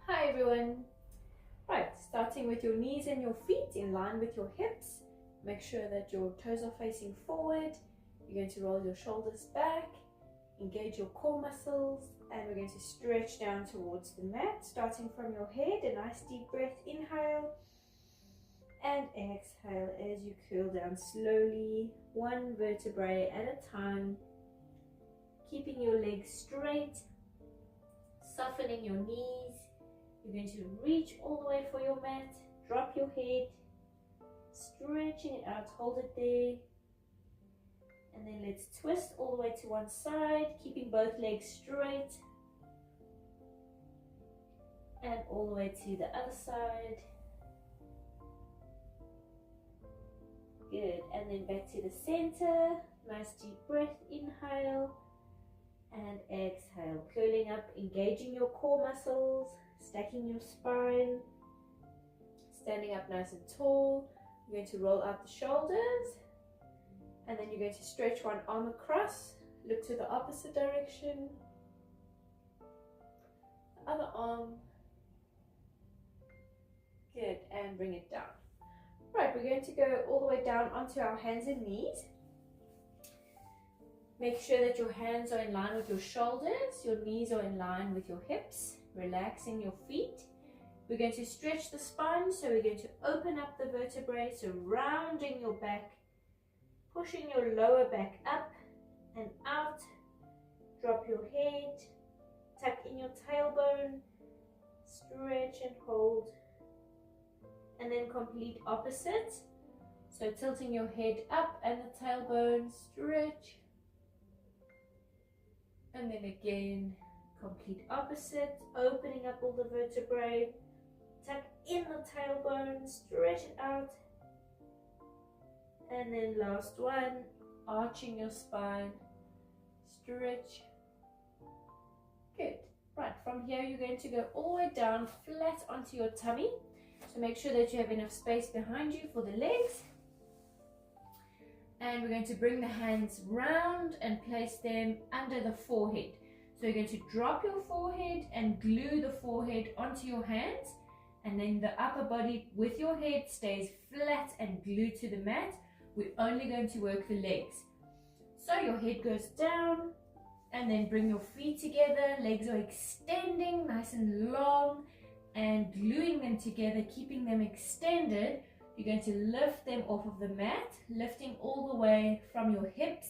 Hi everyone. Right, starting with your knees and your feet in line with your hips. Make sure that your toes are facing forward. You're going to roll your shoulders back, engage your core muscles, and we're going to stretch down towards the mat, starting from your head. A nice deep breath, inhale and exhale as you curl down slowly, one vertebrae at a time, keeping your legs straight, softening your knees. You're going to reach all the way for your mat, drop your head, stretching it out, hold it there, and then let's twist all the way to one side, keeping both legs straight, and all the way to the other side. Good, and then back to the center. Nice deep breath, inhale and exhale, curling up, engaging your core muscles, stacking your spine, standing up nice and tall. You're going to roll out the shoulders, and then you're going to stretch one arm across, look to the opposite direction, the other arm. Good, and bring it down. Right, we're going to go all the way down onto our hands and knees. Make sure that your hands are in line with your shoulders, your knees are in line with your hips, relaxing your feet. We're going to stretch the spine, so we're going to open up the vertebrae, so rounding your back, pushing your lower back up and out. Drop your head, tuck in your tailbone, stretch and hold. And then complete opposite, so tilting your head up and the tailbone, stretch. And then again, complete opposite, opening up all the vertebrae, tuck in the tailbone, stretch it out. And then last one, arching your spine, stretch. Good. Right, from here you're going to go all the way down flat onto your tummy. So make sure that you have enough space behind you for the legs. And we're going to bring the hands round and place them under the forehead. So you're going to drop your forehead and glue the forehead onto your hands. And then the upper body with your head stays flat and glued to the mat. We're only going to work the legs. So your head goes down and then bring your feet together. Legs are extending nice and long and gluing them together, keeping them extended. You're going to lift them off of the mat, lifting all the way from your hips.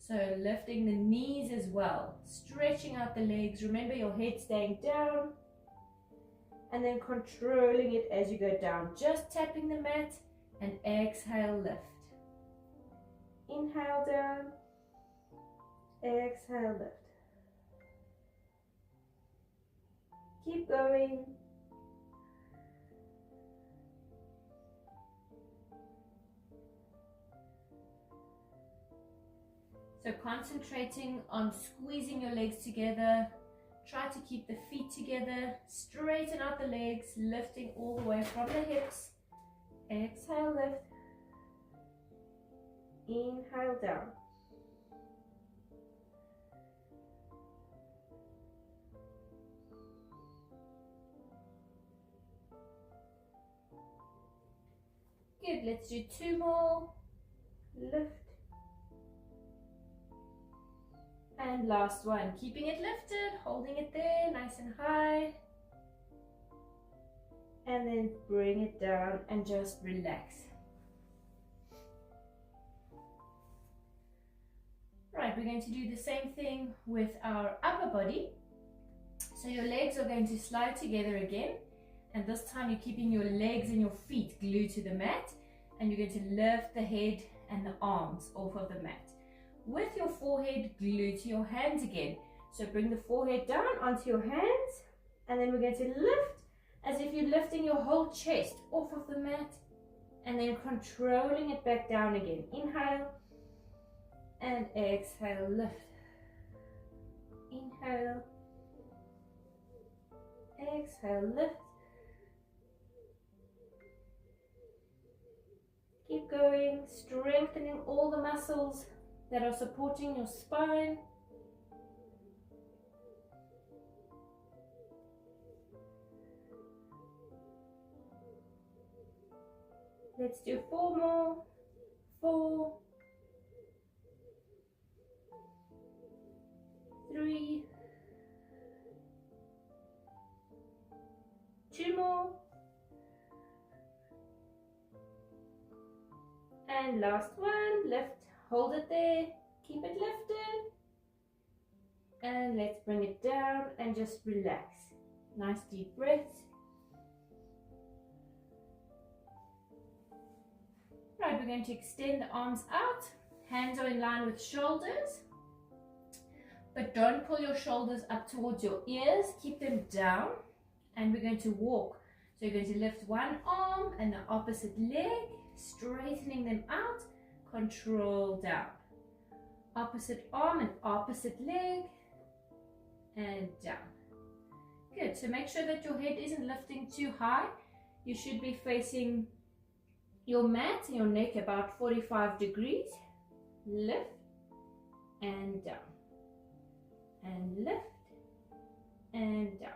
So lifting the knees as well, stretching out the legs. Remember your head staying down and then controlling it as you go down. Just tapping the mat and exhale, lift. Inhale down, exhale, lift. Keep going. So concentrating on squeezing your legs together. Try to keep the feet together. Straighten out the legs, lifting all the way from the hips. Exhale, lift. Inhale down. Good, let's do two more. Lift. And last one, keeping it lifted, holding it there, nice and high. And then bring it down and just relax. Right, we're going to do the same thing with our upper body. So your legs are going to slide together again. And this time you're keeping your legs and your feet glued to the mat. And you're going to lift the head and the arms off of the mat, with your forehead glued to your hands again. So bring the forehead down onto your hands, and then we're going to lift as if you're lifting your whole chest off of the mat, and then controlling it back down again. Inhale and exhale, lift. Inhale, exhale, lift. Keep going, strengthening all the muscles that are supporting your spine. Let's do 4 more. 4, 3, 2 more, and last one. Lift, hold it there, keep it lifted, and let's bring it down and just relax. Nice deep breaths. Right, we're going to extend the arms out. Hands are in line with shoulders, but don't pull your shoulders up towards your ears. Keep them down, and we're going to walk. So you're going to lift one arm and the opposite leg, straightening them out, control down. Opposite arm and opposite leg, and down. Good, so make sure that your head isn't lifting too high. You should be facing your mat and your neck about 45 degrees. Lift and down, and lift and down.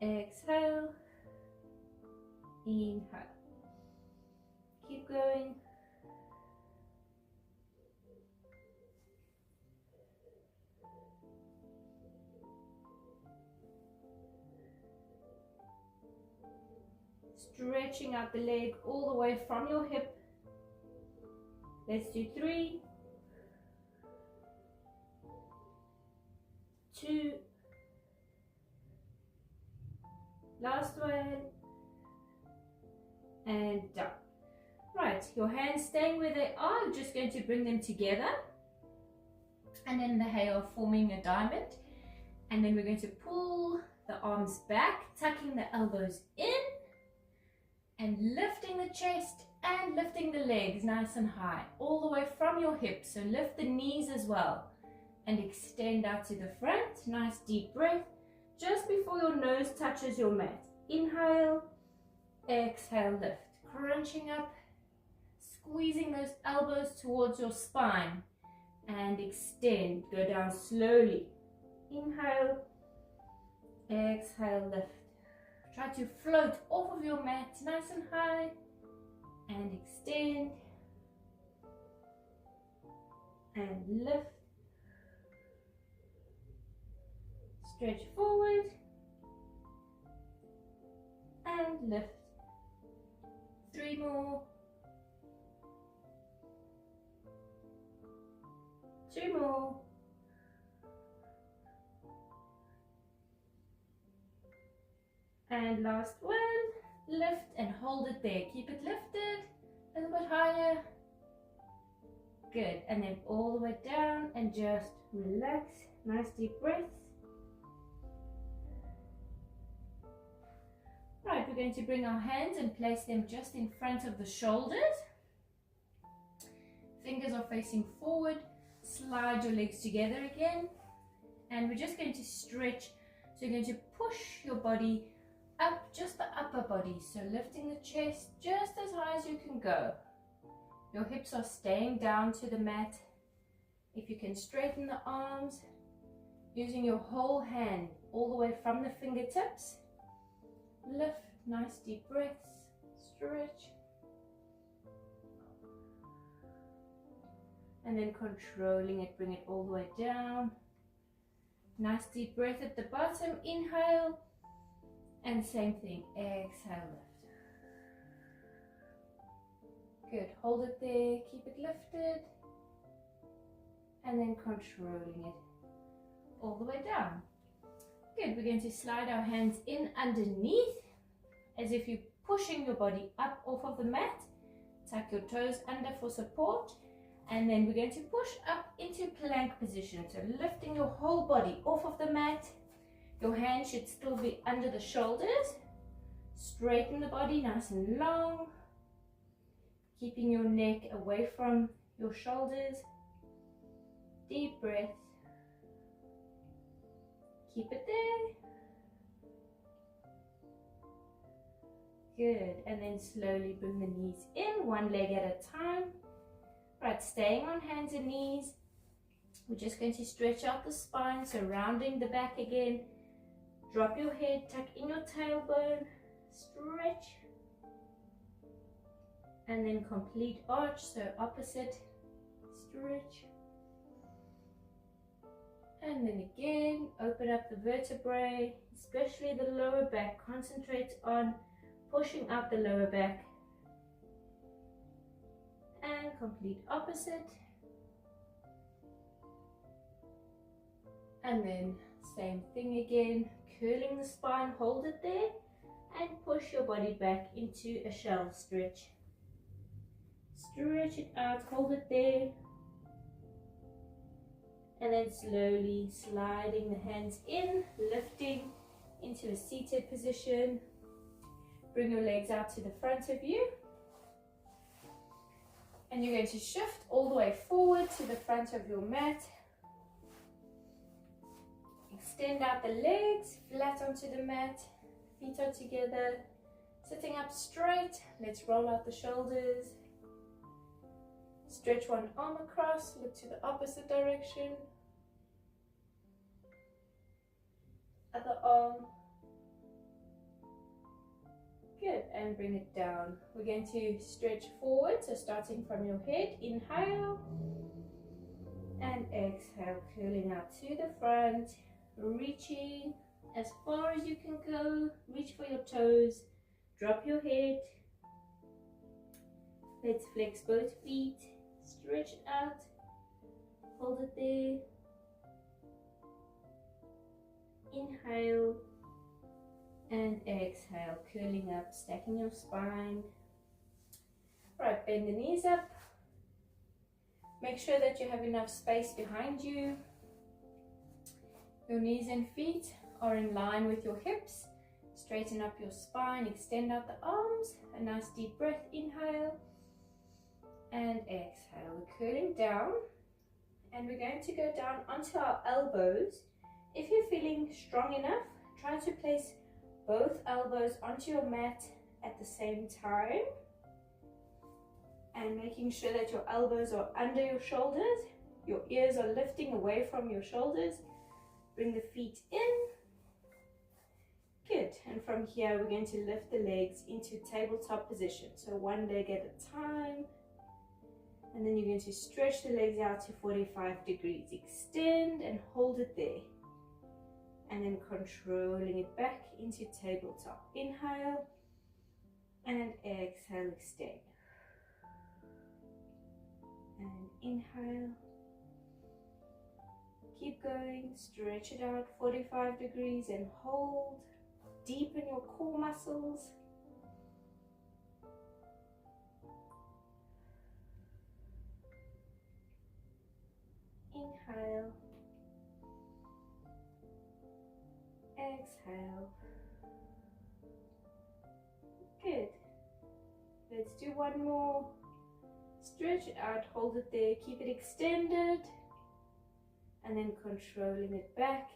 Exhale, inhale. Keep going. Stretching out the leg all the way from your hip. Let's do 3, 2, last one, and down. Right, your hands staying where they are. You're just going to bring them together, and then they are forming a diamond. And then we're going to pull the arms back, tucking the elbows in, and lifting the chest and lifting the legs nice and high, all the way from your hips. So lift the knees as well and extend out to the front. Nice deep breath just before your nose touches your mat. Inhale, exhale, lift. Crunching up, squeezing those elbows towards your spine, and extend. Go down slowly. Inhale, exhale, lift. Try to float off of your mat nice and high, and extend and lift. Stretch forward and lift. 3 more. 2 more. And last one. Lift and hold it there. Keep it lifted a little bit higher. Good. And then all the way down and just relax. Nice deep breaths. Right, we're going to bring our hands and place them just in front of the shoulders. Fingers are facing forward. Slide your legs together again. And we're just going to stretch. So you're going to push your body up, just the upper body. So lifting the chest just as high as you can go. Your hips are staying down to the mat. If you can straighten the arms, using your whole hand all the way from the fingertips. Lift, nice deep breaths, stretch. And then controlling it, bring it all the way down. Nice deep breath at the bottom, inhale. And same thing, exhale, lift. Good, hold it there, keep it lifted. And then controlling it all the way down. Good, we're going to slide our hands in underneath as if you're pushing your body up off of the mat. Tuck your toes under for support. And then we're going to push up into plank position. So lifting your whole body off of the mat. Your hands should still be under the shoulders. Straighten the body nice and long. Keeping your neck away from your shoulders. Deep breath. Keep it there. Good. And then slowly bring the knees in, one leg at a time. Right, staying on hands and knees. We're just going to stretch out the spine, so rounding the back again. Drop your head, tuck in your tailbone, stretch. and then complete arch, so opposite, stretch. And then again, open up the vertebrae, especially the lower back. Concentrate on pushing up the lower back. And complete opposite. And then same thing again, curling the spine, hold it there, and push your body back into a shell stretch. Stretch it out, hold it there. And then slowly sliding the hands in, lifting into a seated position. Bring your legs out to the front of you. And you're going to shift all the way forward to the front of your mat. Extend out the legs, flat onto the mat. Feet are together. Sitting up straight. Let's roll out the shoulders. Stretch one arm across, look to the opposite direction. Other arm. Good, and bring it down. We're going to stretch forward, so starting from your head, inhale. And exhale, curling out to the front. Reaching as far as you can go. Reach for your toes. Drop your head. Let's flex both feet. Stretch it out, hold it there, inhale and exhale, curling up, stacking your spine. Right, bend the knees up, make sure that you have enough space behind you. Your knees and feet are in line with your hips. Straighten up your spine, extend out the arms, a nice deep breath, inhale. And exhale, we're curling down and we're going to go down onto our elbows. If you're feeling strong enough, try to place both elbows onto your mat at the same time and making sure that your elbows are under your shoulders, your ears are lifting away from your shoulders. Bring the feet in. Good, and from here we're going to lift the legs into tabletop position, so one leg at a time. And then you're going to stretch the legs out to 45 degrees. Extend and hold it there. And then controlling it back into tabletop. Inhale and exhale, extend. And inhale. Keep going, stretch it out 45 degrees and hold. Deepen your core muscles. Inhale, exhale. Good. Let's do one more. Stretch it out, hold it there, keep it extended, and then controlling it back.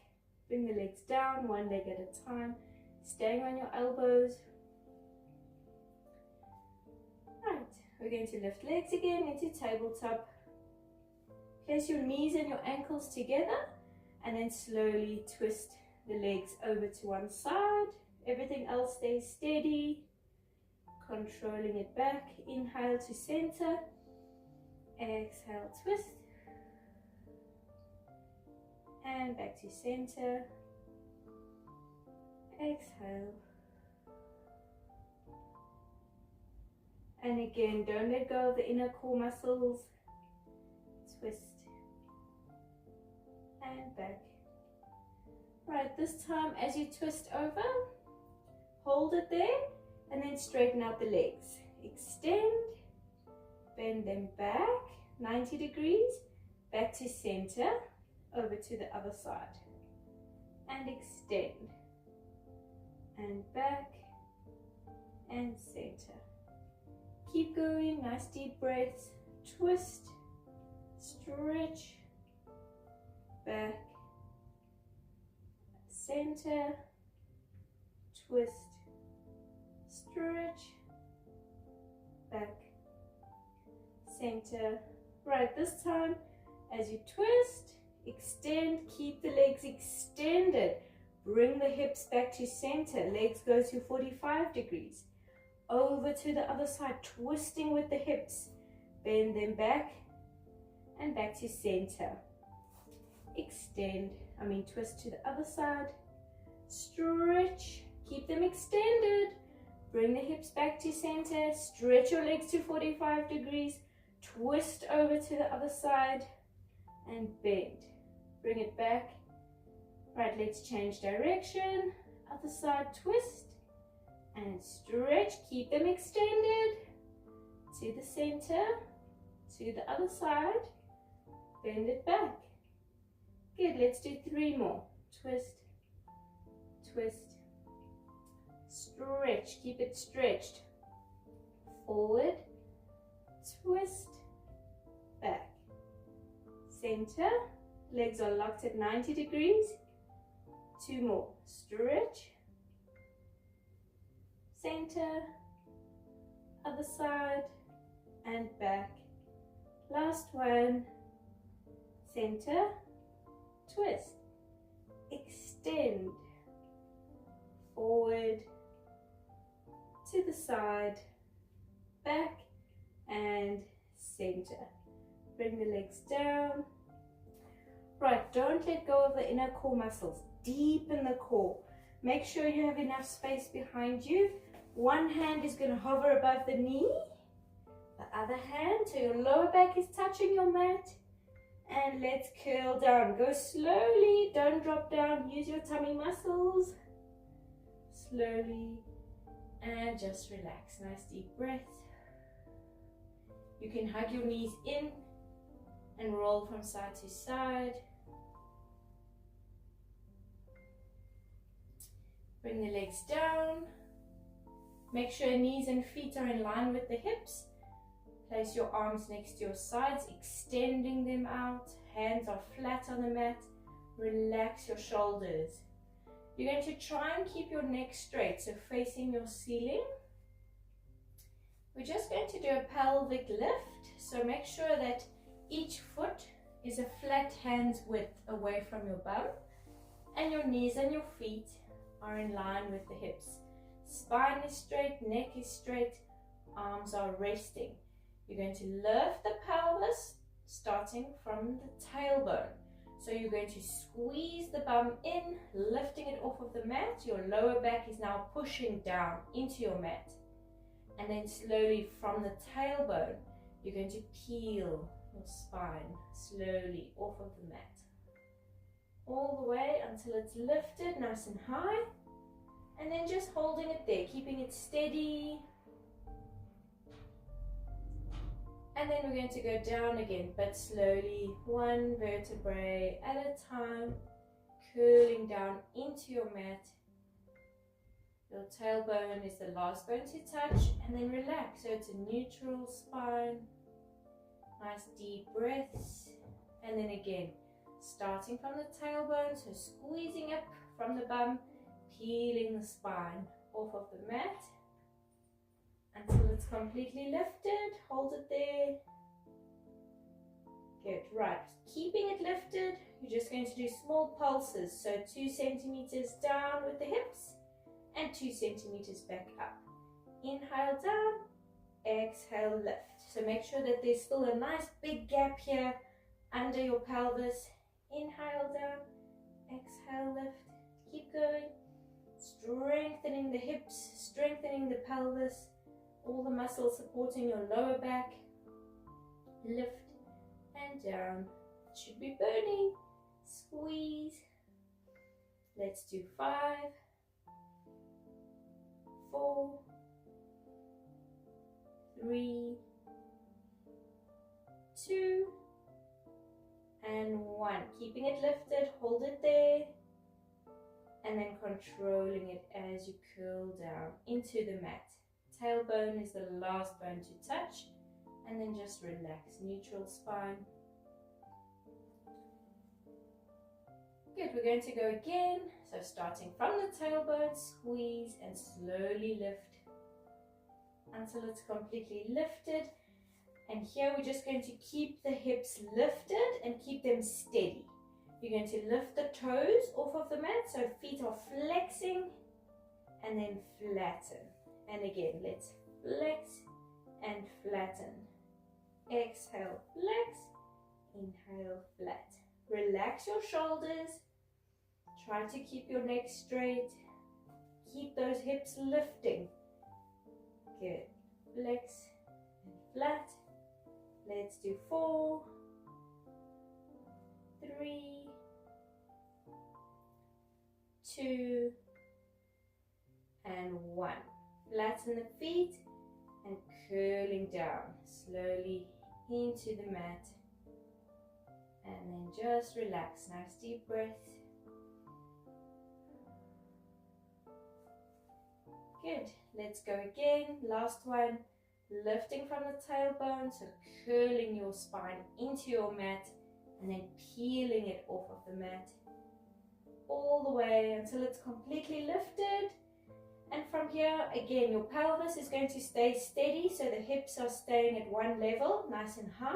Bring the legs down, one leg at a time, staying on your elbows. Right, we're going to lift legs again into tabletop. Place your knees and your ankles together and then slowly twist the legs over to one side. Everything else stays steady. Controlling it back. Inhale to center. Exhale, twist. And back to center. Exhale. And again, don't let go of the inner core muscles. Twist. And back. Right, this time as you twist over, hold it there and then straighten out the legs. Extend, bend them back 90 degrees, back to center, over to the other side. And extend. And back and center. Keep going, nice deep breaths. Twist, stretch, back, center, twist, stretch, back, center. Right, this time as you twist, extend, keep the legs extended. Bring the hips back to center. Legs go to 45 degrees. over to the other side, twisting with the hips. Bend them back and back to center. Extend, twist to the other side. Stretch, keep them extended. Bring the hips back to center. Stretch your legs to 45 degrees. Twist over to the other side and bend. Bring it back. Right, let's change direction. Other side, twist and stretch. Keep them extended. To the center, to the other side. Bend it back. Good, let's do 3 more. Twist, twist, stretch. Keep it stretched. Forward, twist, back. Center, legs are locked at 90 degrees. 2 more. Stretch, center, other side, and back. Last one. Center, twist, extend, forward, to the side, back, and center. Bring the legs down. Right, don't let go of the inner core muscles. Deepen the core. Make sure you have enough space behind you. One hand is going to hover above the knee. The other hand, so your lower back is touching your mat. And let's curl down. Go slowly, don't drop down. Use your tummy muscles. Slowly, and just relax. Nice deep breath. You can hug your knees in and roll from side to side. Bring the legs down. Make sure knees and feet are in line with the hips. Place your arms next to your sides, extending them out. Hands are flat on the mat. Relax your shoulders. You're going to try and keep your neck straight, so facing your ceiling. We're just going to do a pelvic lift, so make sure that each foot is a flat hand's width away from your bum, and your knees and your feet are in line with the hips. Spine is straight, neck is straight, arms are resting. You're going to lift the pelvis starting from the tailbone. So you're going to squeeze the bum in, lifting it off of the mat. Your lower back is now pushing down into your mat. And then slowly from the tailbone, you're going to peel your spine slowly off of the mat. All the way until it's lifted nice and high. And then just holding it there, keeping it steady. And then we're going to go down again, but slowly, one vertebrae at a time, curling down into your mat. Your tailbone is the last bone to touch, and then relax. So it's a neutral spine. Nice deep breaths. And then again, starting from the tailbone, so squeezing up from the bum, peeling the spine off of the mat. Until it's completely lifted. Hold it there. Good, right. Keeping it lifted, you're just going to do small pulses. So 2 centimeters down with the hips and 2 centimeters back up. Inhale down, exhale lift. So make sure that there's still a nice big gap here under your pelvis. Inhale down, exhale lift. Keep going. Strengthening the hips, strengthening the pelvis. All the muscles supporting your lower back. Lift and down. It should be burning. Squeeze. Let's do 5, 4, 3, 2, and 1. Keeping it lifted, hold it there. And then controlling it as you curl down into the mat. Tailbone is the last bone to touch, and then just relax, neutral spine. Good, we're going to go again. So starting from the tailbone, squeeze and slowly lift until it's completely lifted. And here we're just going to keep the hips lifted and keep them steady. You're going to lift the toes off of the mat, so feet are flexing, and then flatten. And again, let's flex and flatten. Exhale, flex, inhale, flat. Relax your shoulders. Try to keep your neck straight. Keep those hips lifting. Good. Flex and flat. Let's do 4, 3, 2, and 1. Flatten the feet and curling down slowly into the mat. And then just relax. Nice deep breath. Good. Let's go again. Last one. Lifting from the tailbone, so curling your spine into your mat and then peeling it off of the mat all the way until it's completely lifted. And from here, again, your pelvis is going to stay steady, so the hips are staying at one level, nice and high.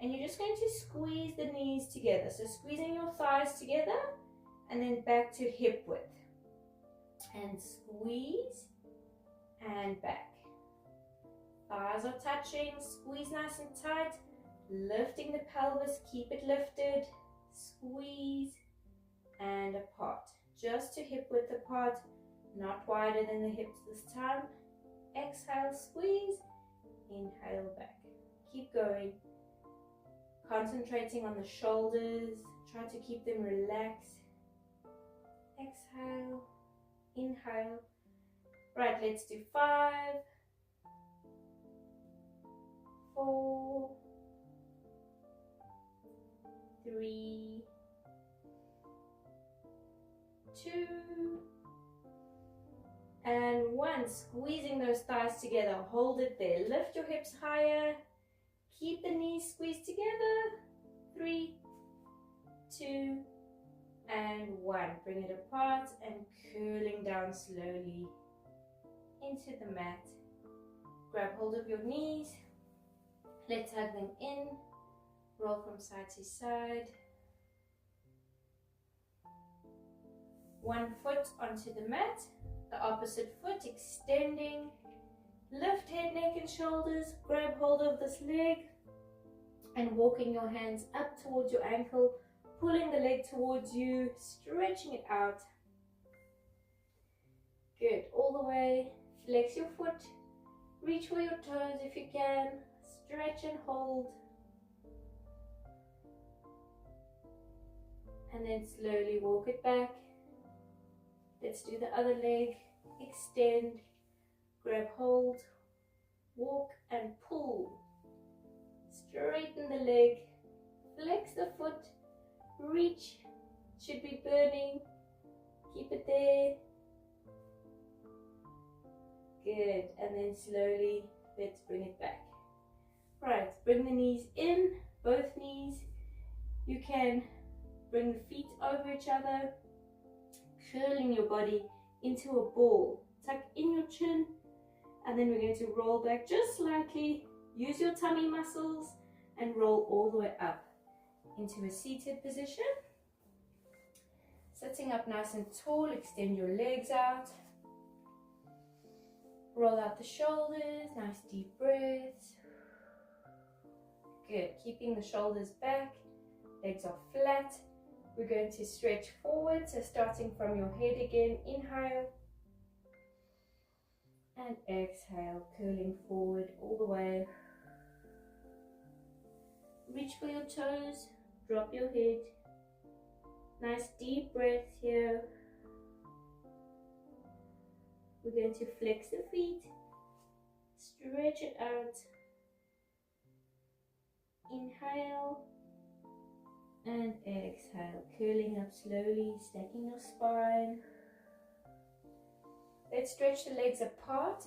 And you're just going to squeeze the knees together. So squeezing your thighs together and then back to hip width. And squeeze and back. Thighs are touching, squeeze nice and tight. Lifting the pelvis, keep it lifted. Squeeze and apart. Just to hip width apart, not wider than the hips this time. Exhale, squeeze. Inhale, back. Keep going. Concentrating on the shoulders. Try to keep them relaxed. Exhale. Inhale. Right, let's do 5, 4, 3, 2, and 1. Squeezing those thighs together. Hold it there. Lift your hips higher. Keep the knees squeezed together. 3, 2, and 1. Bring it apart and curling down slowly into the mat. Grab hold of your knees. Let's hug them in. Roll from side to side. One foot onto the mat. The opposite foot extending. Lift head, neck and shoulders. Grab hold of this leg and walking your hands up towards your ankle. Pulling the leg towards you. Stretching it out. Good. All the way. Flex your foot. Reach for your toes if you can. Stretch and hold. And then slowly walk it back. Let's do the other leg. Extend. Grab hold. Walk and pull. Straighten the leg. Flex the foot. Reach. Should be burning. Keep it there. Good. And then slowly, let's bring it back. Right, bring the knees in, both knees. You can bring the feet over each other, curling your body into a ball. Tuck in your chin, and then we're going to roll back just slightly. Use your tummy muscles and roll all the way up into a seated position. Sitting up nice and tall, extend your legs out. Roll out the shoulders, nice deep breaths. Good, keeping the shoulders back, legs are flat. We're going to stretch forward, so starting from your head again, inhale. And exhale, curling forward all the way. Reach for your toes, drop your head. Nice deep breath here. We're going to flex the feet, stretch it out. Inhale and exhale, curling up slowly, stacking your spine. Let's stretch the legs apart,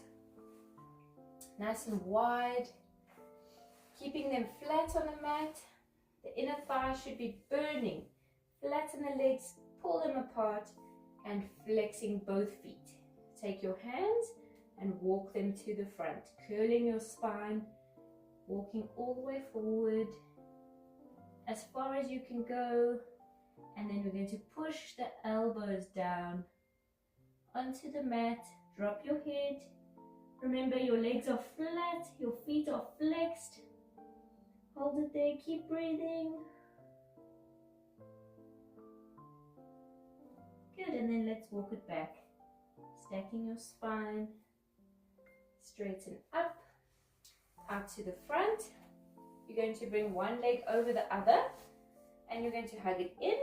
nice and wide, keeping them flat on the mat. The inner thigh should be burning. Flatten the legs, pull them apart, and flexing both feet. Take your hands and walk them to the front, curling your spine, walking all the way forward as far as you can go, and then we're going to push the elbows down onto the mat. Drop your head, Remember, your legs are flat, your feet are flexed. Hold it there, keep breathing. Good, and then let's walk it back. Stacking your spine, straighten up, out to the front. You're going to bring one leg over the other and you're going to hug it in,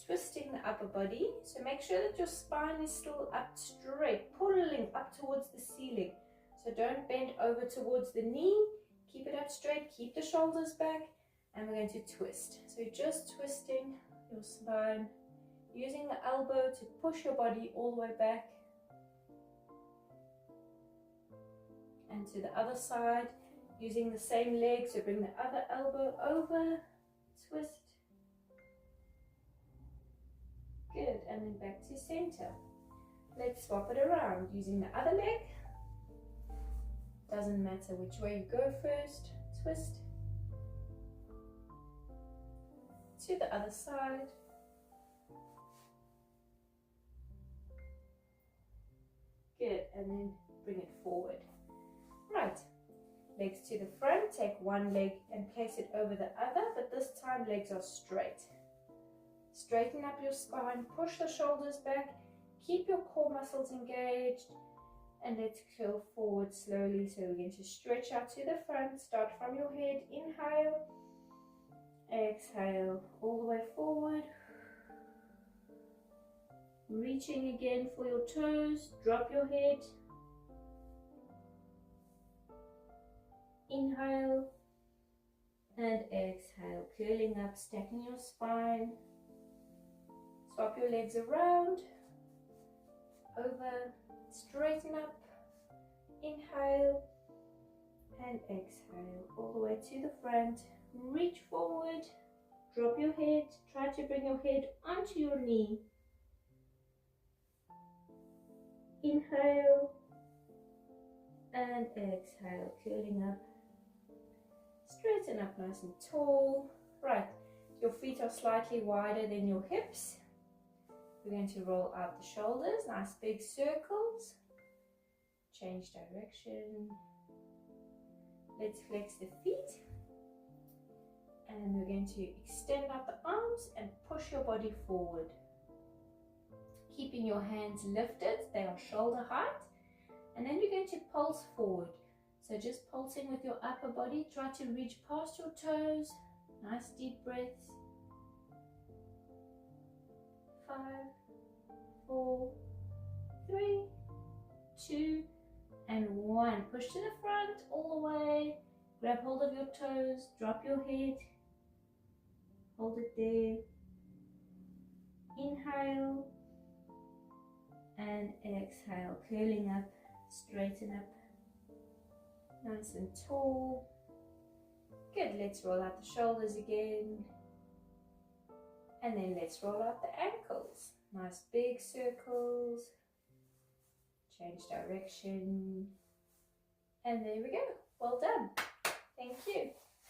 twisting the upper body. So make sure that your spine is still up straight, pulling up towards the ceiling. So don't bend over towards the knee, keep it up straight, keep the shoulders back, and we're going to twist. So just twisting your spine, using the elbow to push your body all the way back. And to the other side, using the same leg, so bring the other elbow over, twist. Good, and then back to center. Let's swap it around, using the other leg. Doesn't matter which way you go first, twist. To the other side. Good, and then bring it forward. Right, legs to the front, take one leg and place it over the other, but this time legs are straight. Straighten up your spine, push the shoulders back, keep your core muscles engaged, and let's curl forward slowly. So we're going to stretch out to the front, start from your head, inhale, exhale, all the way forward. Reaching again for your toes, drop your head. Inhale and exhale, curling up, stacking your spine. Swap your legs around, over, straighten up, inhale and exhale, all the way to the front. Reach forward, drop your head, try to bring your head onto your knee. Inhale and exhale, curling up. Straighten up nice and tall. Right, your feet are slightly wider than your hips. We're going to roll out the shoulders, nice big circles. Change direction. Let's flex the feet. And we're going to extend out the arms and push your body forward. Keeping your hands lifted, they are shoulder height. And then we're going to pulse forward. So just pulsing with your upper body, try to reach past your toes. Nice deep breaths. 5, 4, 3, 2, and 1. Push to the front all the way. Grab hold of your toes, drop your head. Hold it there. Inhale and exhale, curling up, straighten up. Nice and tall. Good, let's roll out the shoulders again. And then let's roll out the ankles. Nice big circles. Change direction. And there we go. Well done. Thank you.